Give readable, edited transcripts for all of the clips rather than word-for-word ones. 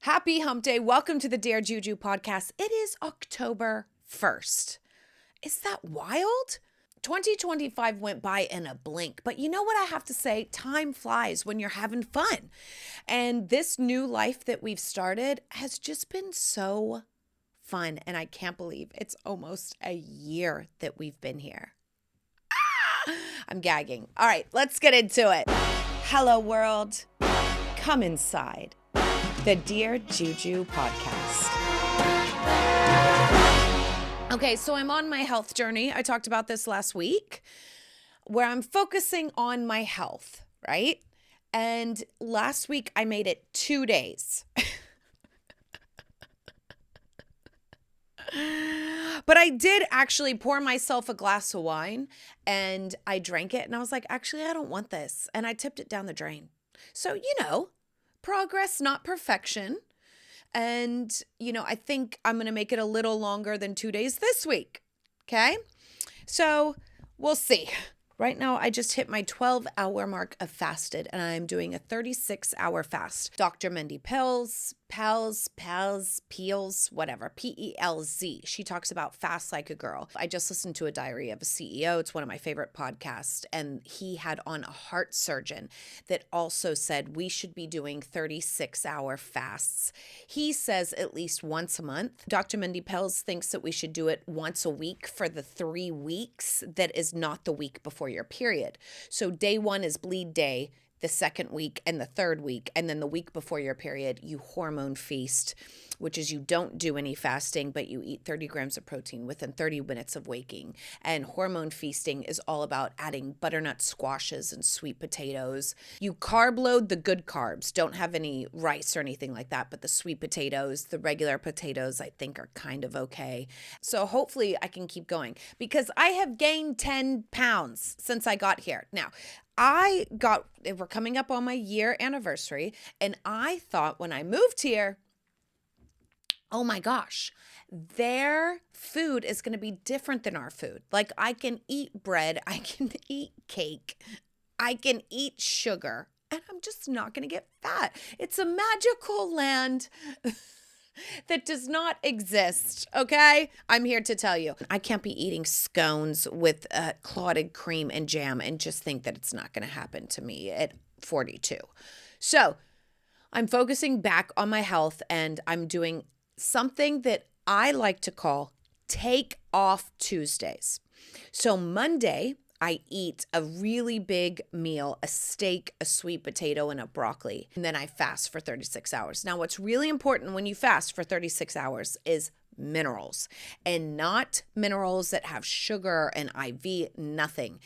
Happy Hump Day. Welcome to the Dear Juju podcast. It is October 1st. Is that wild? 2025 went by in a blink, but you know what I have to say? Time flies when you're having fun. And this new life that we've started has just been so fun. And I can't believe it's almost a year that we've been here. I'm gagging. All right, let's get into it. Hello, world. Come inside. The Dear Juju podcast. Okay, so I'm on my health journey. I talked about this last week, where I'm focusing on my health, right? And last week I made it 2 days. But I did actually pour myself a glass of wine and I drank it and I was like, actually, I don't want this. And I tipped it down the drain. So, progress, not perfection. And, I think I'm going to make it a little longer than 2 days this week. Okay. So we'll see. Right now, I just hit my 12-hour mark of fasted, and I'm doing a 36-hour fast. Dr. Mindy Peels, whatever, P-E-L-Z. She talks about fast like a girl. I just listened to a Diary of a CEO. It's one of my favorite podcasts, and he had on a heart surgeon that also said we should be doing 36-hour fasts. He says at least once a month. Dr. Mindy Peels thinks that we should do it once a week for the 3 weeks that is not the week before your period. So day 1 is bleed day, the second week and the third week. And then the week before your period, you hormone feast, which is you don't do any fasting, but you eat 30 grams of protein within 30 minutes of waking. And hormone feasting is all about adding butternut squashes and sweet potatoes. You carb load the good carbs, don't have any rice or anything like that, but the sweet potatoes, the regular potatoes, I think are kind of okay. So hopefully I can keep going because I have gained 10 pounds since I got here. Now, we're coming up on my year anniversary, and I thought when I moved here, oh my gosh, their food is going to be different than our food. Like I can eat bread, I can eat cake, I can eat sugar, and I'm just not going to get fat. It's a magical land that does not exist, okay? I'm here to tell you. I can't be eating scones with clotted cream and jam and just think that it's not going to happen to me at 42. So I'm focusing back on my health, and I'm doing something that I like to call take off Tuesdays. So Monday, I eat a really big meal, a steak, a sweet potato, and a broccoli. And then I fast for 36 hours. Now, what's really important when you fast for 36 hours is minerals, and not minerals that have sugar and IV, nothing.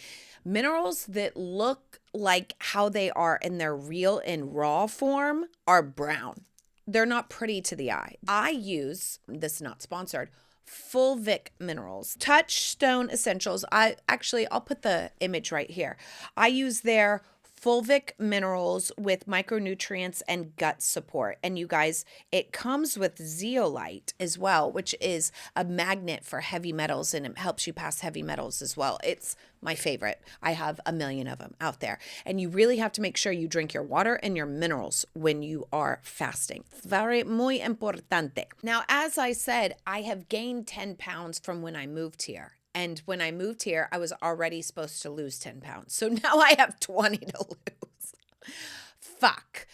Minerals that look like how they are in their real and raw form are brown. They're not pretty to the eye. I use, this is not sponsored, Fulvic Minerals, Touchstone Essentials. I'll put the image right here. I use their Fulvic Minerals with micronutrients and gut support. And you guys, it comes with zeolite as well, which is a magnet for heavy metals, and it helps you pass heavy metals as well. It's my favorite. I have a million of them out there. And you really have to make sure you drink your water and your minerals when you are fasting. Very muy importante. Now, as I said, I have gained 10 pounds from when I moved here. And when I moved here, I was already supposed to lose 10 pounds. So now I have 20 to lose. Fuck.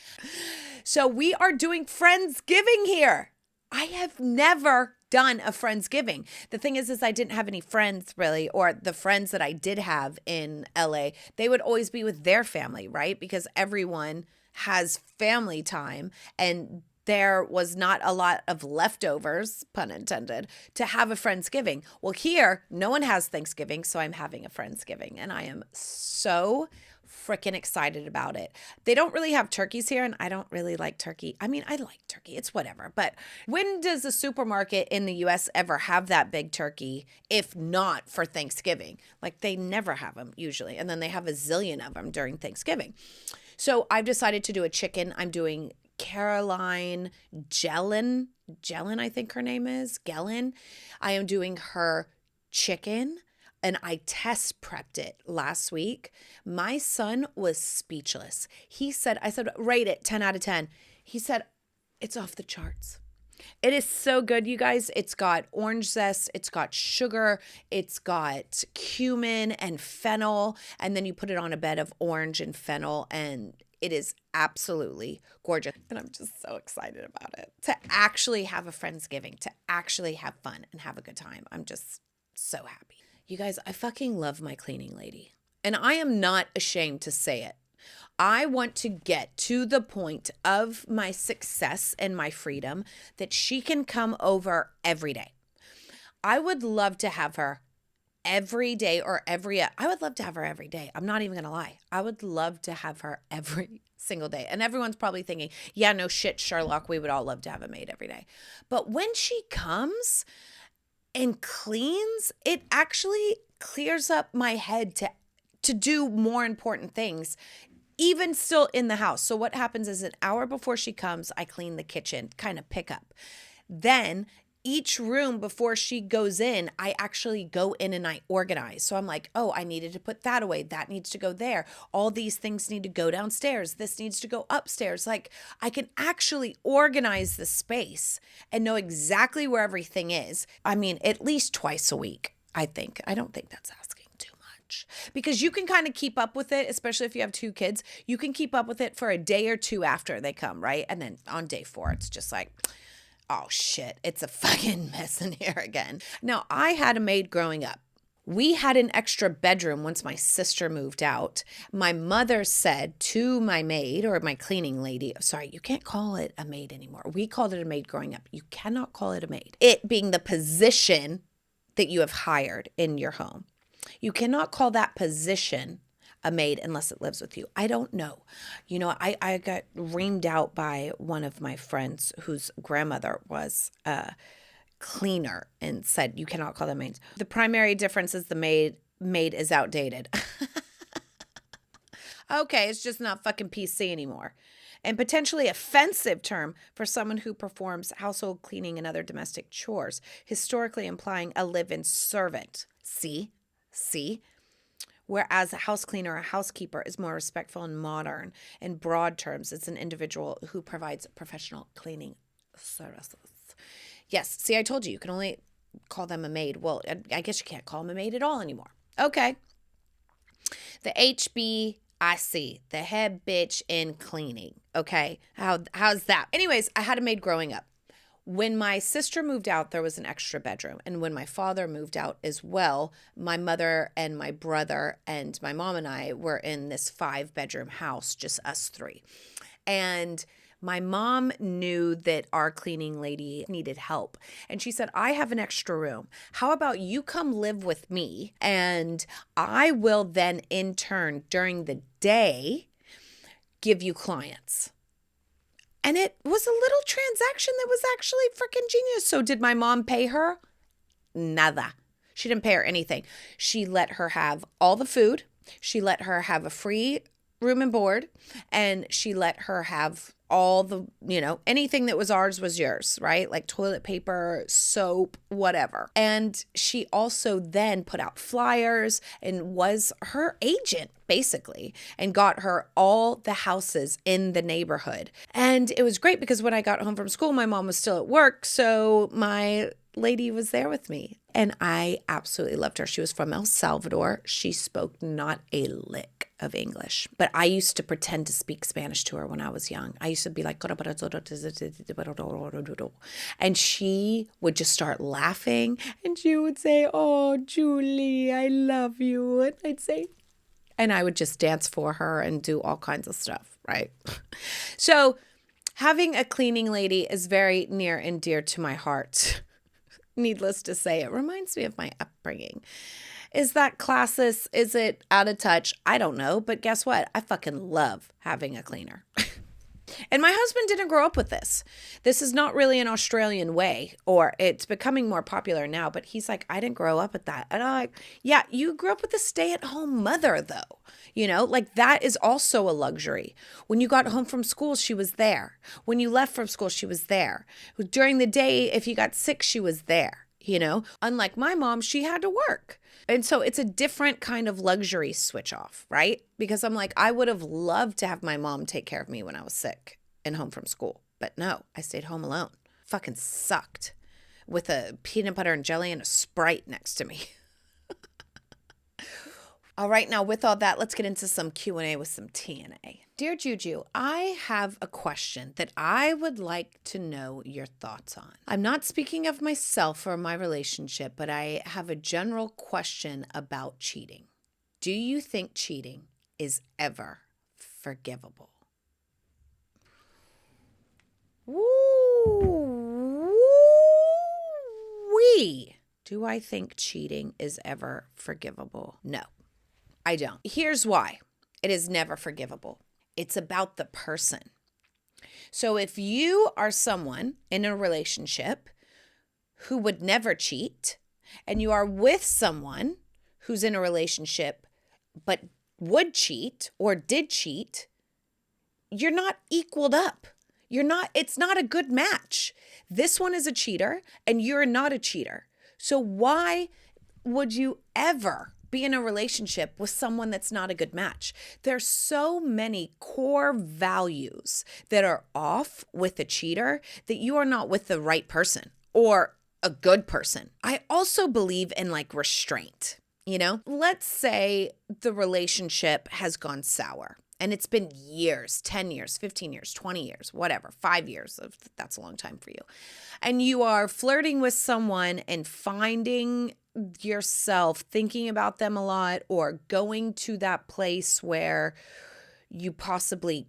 So we are doing Friendsgiving here. I have never done a Friendsgiving. The thing is I didn't have any friends really, or the friends that I did have in LA, they would always be with their family, right? Because everyone has family time, and there was not a lot of leftovers, pun intended, to have a Friendsgiving. Well, here, no one has Thanksgiving, so I'm having a Friendsgiving, and I am so freaking excited about it. They don't really have turkeys here, and I don't really like turkey. I mean, I like turkey. It's whatever. But when does a supermarket in the U.S. ever have that big turkey, if not for Thanksgiving? Like, they never have them, usually, and then they have a zillion of them during Thanksgiving. So I've decided to do a chicken. I'm doing Caroline Gellin, I think her name is, Gellin. I am doing her chicken, and I test prepped it last week. My son was speechless. I said, rate it 10 out of 10. He said, It's off the charts. It is so good, you guys. It's got orange zest, it's got sugar, it's got cumin and fennel, and then you put it on a bed of orange and fennel, and it is absolutely gorgeous. And I'm just so excited about it. To actually have a Friendsgiving, to actually have fun and have a good time. I'm just so happy. You guys, I fucking love my cleaning lady. And I am not ashamed to say it. I want to get to the point of my success and my freedom that she can come over every day. I would love to have her every day or I would love to have her every day. I'm not even going to lie. I would love to have her every single day. And everyone's probably thinking, yeah, no shit, Sherlock, we would all love to have a maid every day. But when she comes and cleans, it actually clears up my head to do more important things, even still in the house. So what happens is an hour before she comes, I clean the kitchen, kind of pick up. Then each room before she goes in, I actually go in and I organize. So I'm like, oh, I needed to put that away. That needs to go there. All these things need to go downstairs. This needs to go upstairs. Like, I can actually organize the space and know exactly where everything is. I mean, at least twice a week, I think. I don't think that's asking too much, because you can kind of keep up with it, especially if you have 2 kids. You can keep up with it for a day or 2 after they come, right? And then on day 4, it's just like, oh shit, it's a fucking mess in here again. Now, I had a maid growing up. We had an extra bedroom once my sister moved out. My mother said to my maid, or my cleaning lady, sorry, you can't call it a maid anymore. We called it a maid growing up. You cannot call it a maid. It being the position that you have hired in your home. You cannot call that position a maid unless it lives with you. I don't know. You know, I got reamed out by one of my friends whose grandmother was a cleaner and said, you cannot call them maids. The primary difference is the maid is outdated. Okay, it's just not fucking PC anymore. And potentially offensive term for someone who performs household cleaning and other domestic chores, historically implying a live-in servant. See? Whereas a house cleaner or housekeeper is more respectful and modern. In broad terms, it's an individual who provides professional cleaning services. Yes, see, I told you, you can only call them a maid. Well, I guess you can't call them a maid at all anymore. Okay. The HBIC, the head bitch in cleaning. Okay, how's that? Anyways, I had a maid growing up. When my sister moved out, there was an extra bedroom. And when my father moved out as well, my mother and my brother and my mom and I were in this 5-bedroom house, just us 3. And my mom knew that our cleaning lady needed help. And she said, I have an extra room. How about you come live with me? And I will then in turn during the day give you clients. And it was a little transaction that was actually freaking genius. So did my mom pay her? Nada. She didn't pay her anything. She let her have all the food. She let her have a free room and board. And she let her have all the, anything that was ours was yours, right? Like toilet paper, soap, whatever. And she also then put out flyers and was her agent, basically, and got her all the houses in the neighborhood. And it was great because when I got home from school, my mom was still at work. So my lady was there with me and I absolutely loved her. She was from El Salvador. She spoke not a lick of English, but I used to pretend to speak Spanish to her when I was young. I used to be like, and she would just start laughing and she would say, oh, Julie, I love you. And I'd say, and I would just dance for her and do all kinds of stuff, right? So having a cleaning lady is very near and dear to my heart. Needless to say, it reminds me of my upbringing. Is that classist? Is it out of touch? I don't know. But guess what? I fucking love having a cleaner. And my husband didn't grow up with this. This is not really an Australian way, or it's becoming more popular now. But he's like, I didn't grow up with that. And I'm like, yeah, you grew up with a stay-at-home mother, though. Like that is also a luxury. When you got home from school, she was there. When you left from school, she was there. During the day, if you got sick, she was there. Unlike my mom, she had to work. And so it's a different kind of luxury switch off, right? Because I'm like, I would have loved to have my mom take care of me when I was sick and home from school. But no, I stayed home alone. Fucking sucked. With a peanut butter and jelly and a Sprite next to me. All right, now with all that, let's get into some Q&A with some TNA. Dear Juju, I have a question that I would like to know your thoughts on. I'm not speaking of myself or my relationship, but I have a general question about cheating. Do you think cheating is ever forgivable? Woo-wee. Do I think cheating is ever forgivable? No, I don't. Here's why. It is never forgivable. It's about the person. So if you are someone in a relationship who would never cheat, and you are with someone who's in a relationship but would cheat or did cheat, you're not equaled up. It's not a good match. This one is a cheater and you're not a cheater. So why would you ever be in a relationship with someone that's not a good match? There's so many core values that are off with a cheater that you are not with the right person or a good person. I also believe in like restraint, Let's say the relationship has gone sour and it's been years, 10 years, 15 years, 20 years, whatever, 5 years, if that's a long time for you. And you are flirting with someone and finding yourself thinking about them a lot or going to that place where you possibly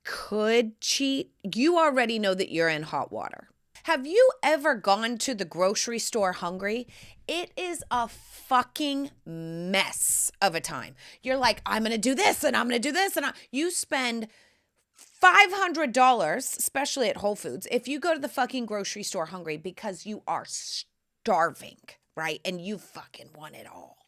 could cheat, you already know that you're in hot water. Have you ever gone to the grocery store hungry? It is a fucking mess of a time. You're like, I'm going to do this and I'm going to do this. And you spend $500, especially at Whole Foods, if you go to the fucking grocery store hungry because you are starving, right? And you fucking want it all.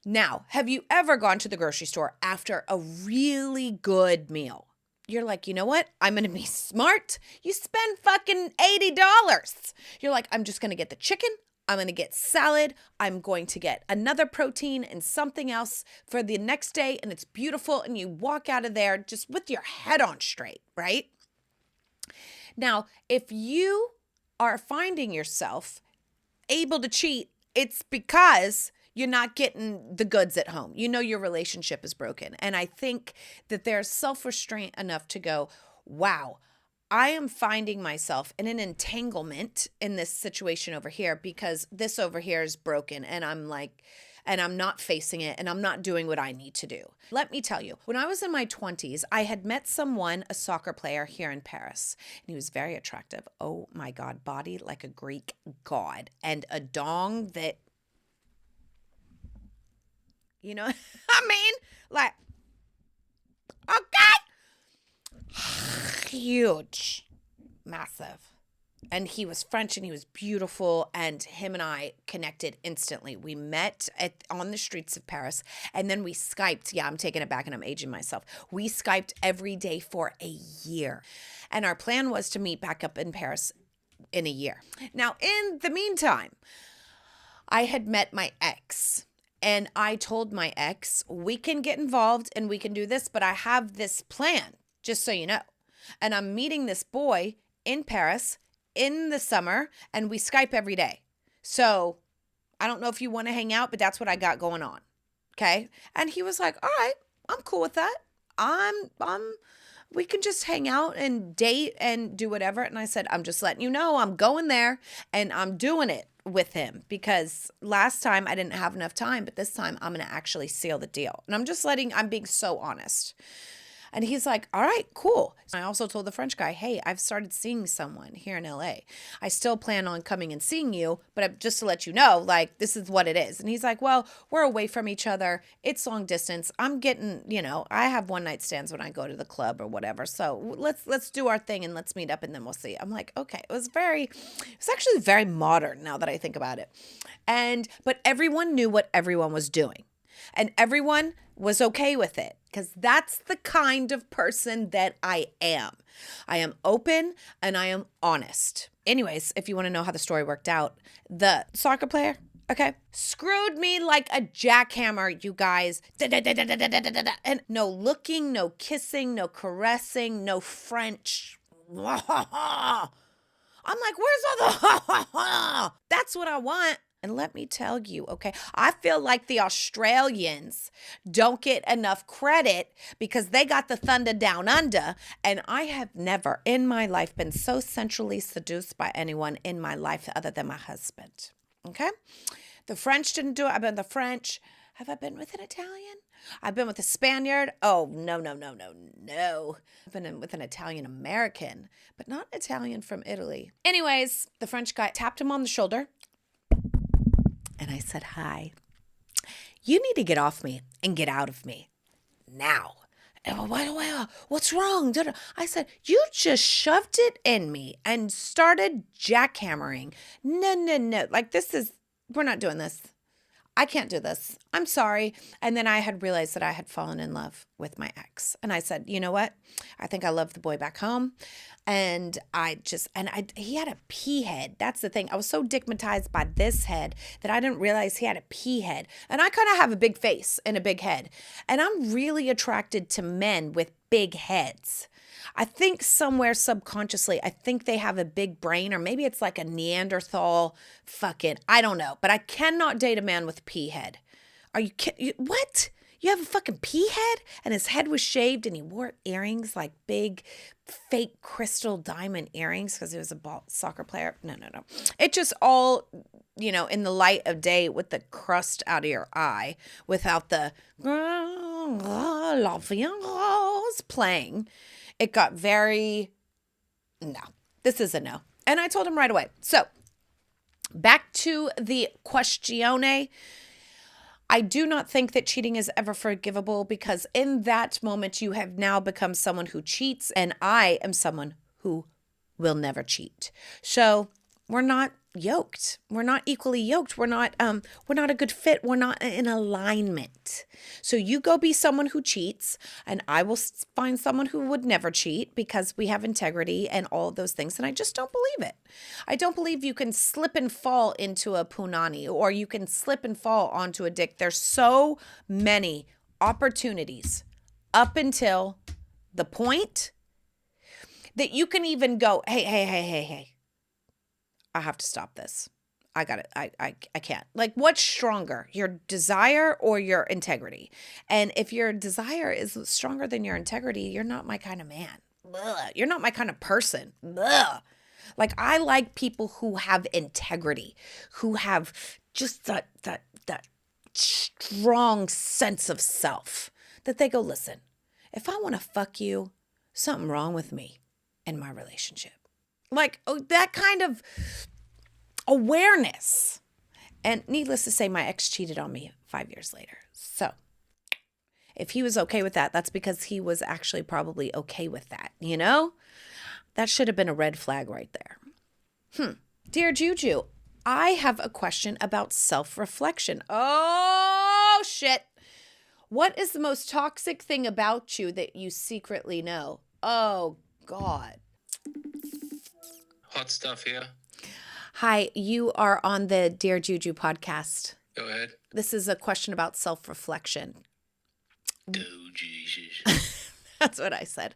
Now, have you ever gone to the grocery store after a really good meal? You're like, you know what? I'm going to be smart. You spend fucking $80. You're like, I'm just going to get the chicken. I'm going to get salad. I'm going to get another protein and something else for the next day. And it's beautiful. And you walk out of there just with your head on straight, right? Now, if you are finding yourself able to cheat, it's because you're not getting the goods at home. You know your relationship is broken. And I think that there's self-restraint enough to go, wow, I am finding myself in an entanglement in this situation over here because this over here is broken. And I'm not facing it and I'm not doing what I need to do. Let me tell you, when I was in my 20s, I had met someone, a soccer player here in Paris, and he was very attractive. Oh my God, body like a Greek god and a dong that, you know what I mean? Like, okay. Huge. Massive. And he was French and he was beautiful. And him and I connected instantly. We met on the streets of Paris and then we Skyped. Yeah, I'm taking it back and I'm aging myself. We Skyped every day for a year. And our plan was to meet back up in Paris in a year. Now, in the meantime, I had met my ex. And I told my ex, we can get involved and we can do this, but I have this plan, just so you know. And I'm meeting this boy in Paris in the summer, and we Skype every day. So I don't know if you want to hang out, but that's what I got going on. Okay? And he was like, all right, I'm cool with that. We can just hang out and date and do whatever. And I said, I'm just letting you know I'm going there and I'm doing it with him because last time I didn't have enough time, but this time I'm going to actually seal the deal. And I'm being so honest. And he's like, all right, cool. I also told the French guy, hey, I've started seeing someone here in LA. I still plan on coming and seeing you, but just to let you know, like, this is what it is. And he's like, well, we're away from each other. It's long distance. I'm getting, I have one night stands when I go to the club or whatever. So let's do our thing and let's meet up and then we'll see. I'm like, okay. It was actually very modern now that I think about it. But everyone knew what everyone was doing. And everyone was okay with it because that's the kind of person that I am. I am open and I am honest. Anyways, if you want to know how the story worked out, the soccer player, okay, screwed me like a jackhammer, you guys. And no looking, no kissing, no caressing, no French I'm like, where's all the That's what I want. And let me tell you, okay, I feel like the Australians don't get enough credit because they got the thunder down under. And I have never in my life been so sensually seduced by anyone in my life other than my husband. Okay? The French didn't do it. I've been with the French. Have I been with an Italian? I've been with a Spaniard. Oh, no. I've been with an Italian American, but not Italian from Italy. Anyways, the French guy tapped him on the shoulder. And I said, hi, you need to get off me and get out of me now. And what's wrong? I said, you just shoved it in me and started jackhammering. No. Like we're not doing this. I can't do this. I'm sorry. And then I had realized that I had fallen in love with my ex. And I said, you know what? I think I love the boy back home. And he had a pea head. That's the thing. I was so digmatized by this head that I didn't realize he had a pea head. And I kind of have a big face and a big head. And I'm really attracted to men with big heads. I think somewhere subconsciously, I think they have a big brain, or maybe it's like a Neanderthal I don't know. But I cannot date a man with a pea head. Are you kidding? What? You have a fucking pea head? And his head was shaved and he wore earrings, like big fake crystal diamond earrings because he was a soccer player. No. It just all, in the light of day with the crust out of your eye without the playing. It got very, no, this is a no. And I told him right away. So back to the questione. I do not think that cheating is ever forgivable because in that moment you have now become someone who cheats, and I am someone who will never cheat. So we're not yoked. We're not equally yoked. We're not a good fit. We're not in alignment. So you go be someone who cheats, and I will find someone who would never cheat because we have integrity and all of those things. And I just don't believe it. I don't believe you can slip and fall into a punani, or you can slip and fall onto a dick. There's so many opportunities up until the point that you can even go, hey. I have to stop this. I got it. I can't. Like, what's stronger, your desire or your integrity? And if your desire is stronger than your integrity, you're not my kind of man. Ugh. You're not my kind of person. Ugh. Like, I like people who have integrity, who have just that strong sense of self, that they go, listen, if I want to fuck you, something wrong with me and my relationship. Like, that kind of awareness. And needless to say, my ex cheated on me 5 years later. So if he was okay with that, that's because he was actually probably okay with that, That should have been a red flag right there. Dear Juju, I have a question about self-reflection. Oh, shit. What is the most toxic thing about you that you secretly know? Oh, God. Hot stuff here. Hi, you are on the Dear Juju podcast. Go ahead. This is a question about self-reflection. Oh, Jesus. That's what I said.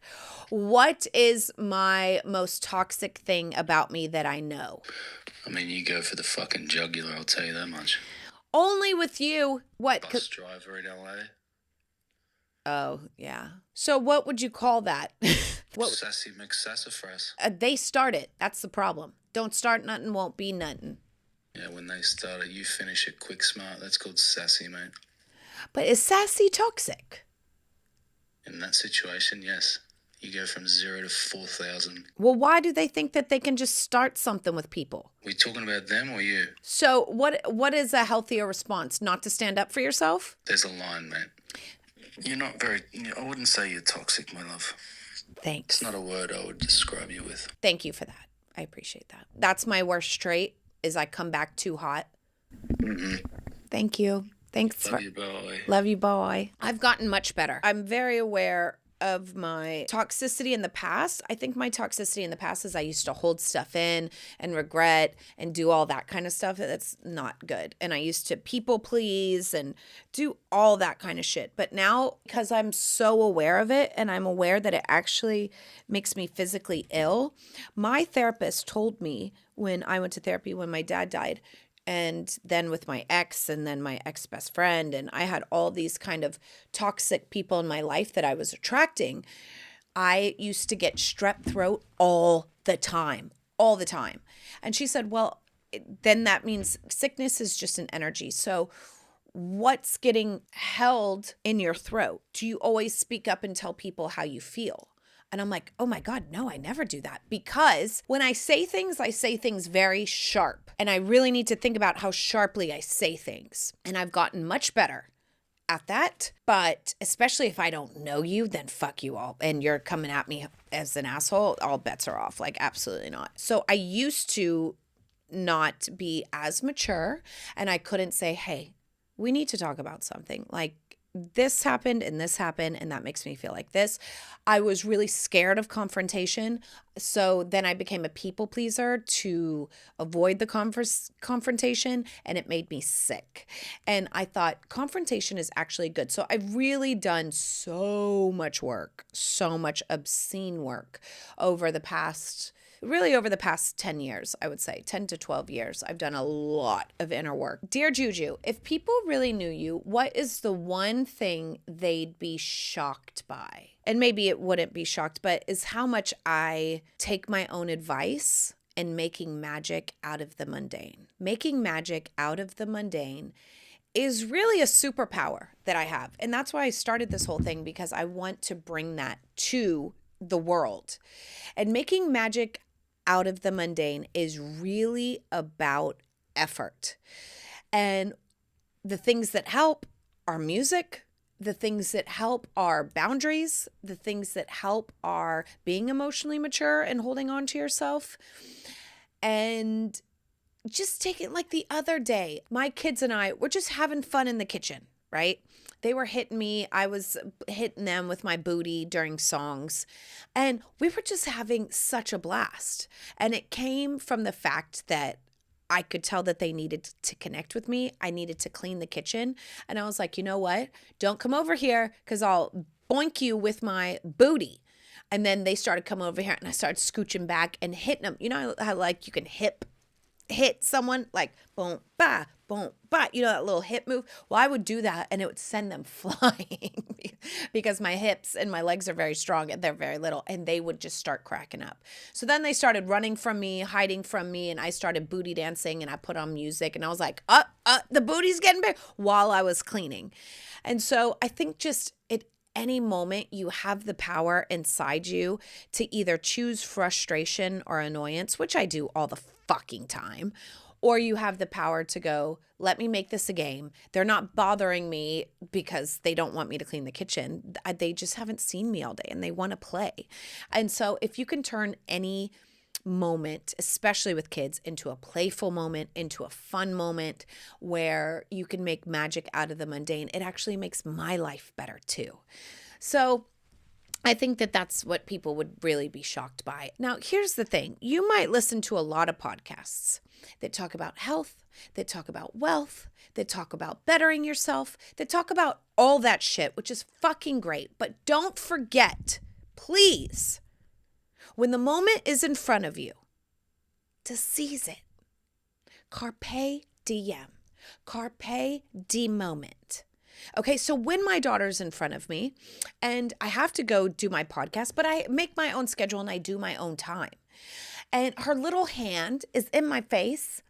What is my most toxic thing about me that I know? I mean, you go for the fucking jugular, I'll tell you that much. Only with you. What? Bus driver in LA. Oh, yeah. So what would you call that? Sassy McSassafras. They start it. That's the problem. Don't start nothing, won't be nothing. Yeah, when they start it, you finish it quick, smart. That's called sassy, mate. But is sassy toxic? In that situation, yes. You go from 0 to 4,000. Well, why do they think that they can just start something with people? We talking about them or you? So what is a healthier response? Not to stand up for yourself? There's a line, mate. You're not very... I wouldn't say you're toxic, my love. Thanks. It's not a word I would describe you with. Thank you for that. I appreciate that. That's my worst trait, is I come back too hot. Mm-hmm. Thank you. Thanks. Love you, boy. Love you, boy. I've gotten much better. I'm very aware of my toxicity in the past. I think my toxicity in the past is I used to hold stuff in and regret and do all that kind of stuff. That's not good. And I used to people please and do all that kind of shit. But now, because I'm so aware of it and I'm aware that it actually makes me physically ill, my therapist told me when I went to therapy when my dad died, and then with my ex and then my ex best friend, and I had all these kind of toxic people in my life that I was attracting. I used to get strep throat all the time. And she said, well, then that means sickness is just an energy. So what's getting held in your throat? Do you always speak up and tell people how you feel? And I'm like, oh my God, no, I never do that. Because when I say things very sharp. And I really need to think about how sharply I say things. And I've gotten much better at that. But especially if I don't know you, then fuck you all. And you're coming at me as an asshole, all bets are off. Like, absolutely not. So I used to not be as mature. And I couldn't say, hey, we need to talk about something. Like, this happened and that makes me feel like this. I was really scared of confrontation. So then I became a people pleaser to avoid the confrontation, and it made me sick. And I thought confrontation is actually good. So I've really done so much work, so much obscene work over the past 10 years, I would say 10 to 12 years. I've done a lot of inner work. Dear Juju, if people really knew you, what is the one thing they'd be shocked by? And maybe it wouldn't be shocked, but is how much I take my own advice and making magic out of the mundane. Making magic out of the mundane is really a superpower that I have. And that's why I started this whole thing, because I want to bring that to the world. And making magic out of the mundane is really about effort. And the things that help are music. The things that help are boundaries. The things that help are being emotionally mature and holding on to yourself. And just take it like the other day. My kids and I were just having fun in the kitchen, right? They were hitting me. I was hitting them with my booty during songs. And we were just having such a blast. And it came from the fact that I could tell that they needed to connect with me. I needed to clean the kitchen. And I was like, you know what? Don't come over here because I'll boink you with my booty. And then they started coming over here and I started scooching back and hitting them. You know how like you can hit someone like boom, ba, boom, ba, you know, that little hip move. Well, I would do that and it would send them flying because my hips and my legs are very strong and they're very little, and they would just start cracking up. So then they started running from me, hiding from me, and I started booty dancing and I put on music and I was like, the booty's getting big while I was cleaning. And so I think just at any moment you have the power inside you to either choose frustration or annoyance, which I do all the fucking time, or you have the power to go, let me make this a game. They're not bothering me because they don't want me to clean the kitchen. They just haven't seen me all day and they want to play. And so if you can turn any moment, especially with kids, into a playful moment, into a fun moment where you can make magic out of the mundane, it actually makes my life better too. So I think that that's what people would really be shocked by. Now, here's the thing. You might listen to a lot of podcasts that talk about health, that talk about wealth, that talk about bettering yourself, that talk about all that shit, which is fucking great. But don't forget, please, when the moment is in front of you, to seize it. Carpe diem. Carpe diem moment. Okay, so when my daughter's in front of me and I have to go do my podcast, but I make my own schedule and I do my own time, and her little hand is in my face,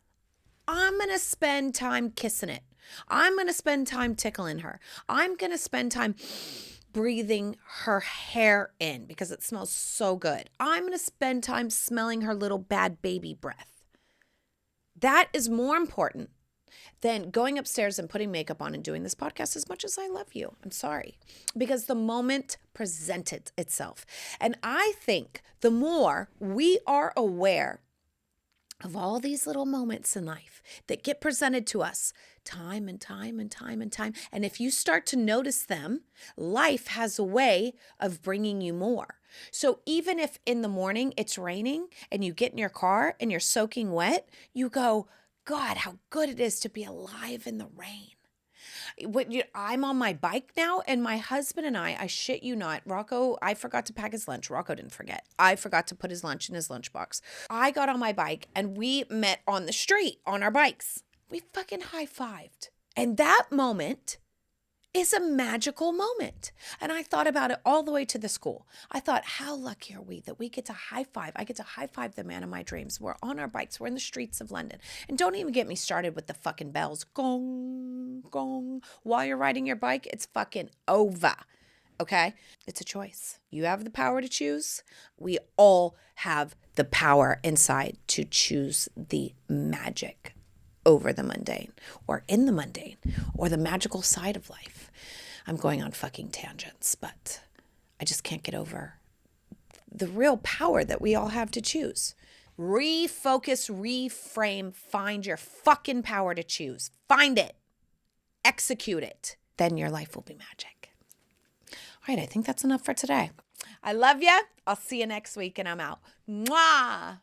I'm going to spend time kissing it. I'm going to spend time tickling her. I'm going to spend time breathing her hair in because it smells so good. I'm going to spend time smelling her little bad baby breath. That is more important than going upstairs and putting makeup on and doing this podcast. As much as I love you, I'm sorry, because the moment presented itself. And I think the more we are aware of all these little moments in life that get presented to us time and time and time and time. And if you start to notice them, life has a way of bringing you more. So even if in the morning it's raining and you get in your car and you're soaking wet, you go, God, how good it is to be alive in the rain. I'm on my bike now, and my husband and I shit you not, Rocco, I forgot to pack his lunch. Rocco didn't forget. I forgot to put his lunch in his lunchbox. I got on my bike and we met on the street on our bikes. We fucking high-fived. And that moment is a magical moment. And I thought about it all the way to the school. I thought, how lucky are we that we get to high five? I get to high five the man of my dreams. We're on our bikes. We're in the streets of London. And don't even get me started with the fucking bells. Gong, gong. While you're riding your bike, it's fucking over. Okay? It's a choice. You have the power to choose. We all have the power inside to choose the magic over the mundane, or in the mundane, or the magical side of life. I'm going on fucking tangents, but I just can't get over the real power that we all have to choose. Refocus, reframe, find your fucking power to choose. Find it. Execute it. Then your life will be magic. All right, I think that's enough for today. I love you. I'll see you next week, and I'm out. Mwah!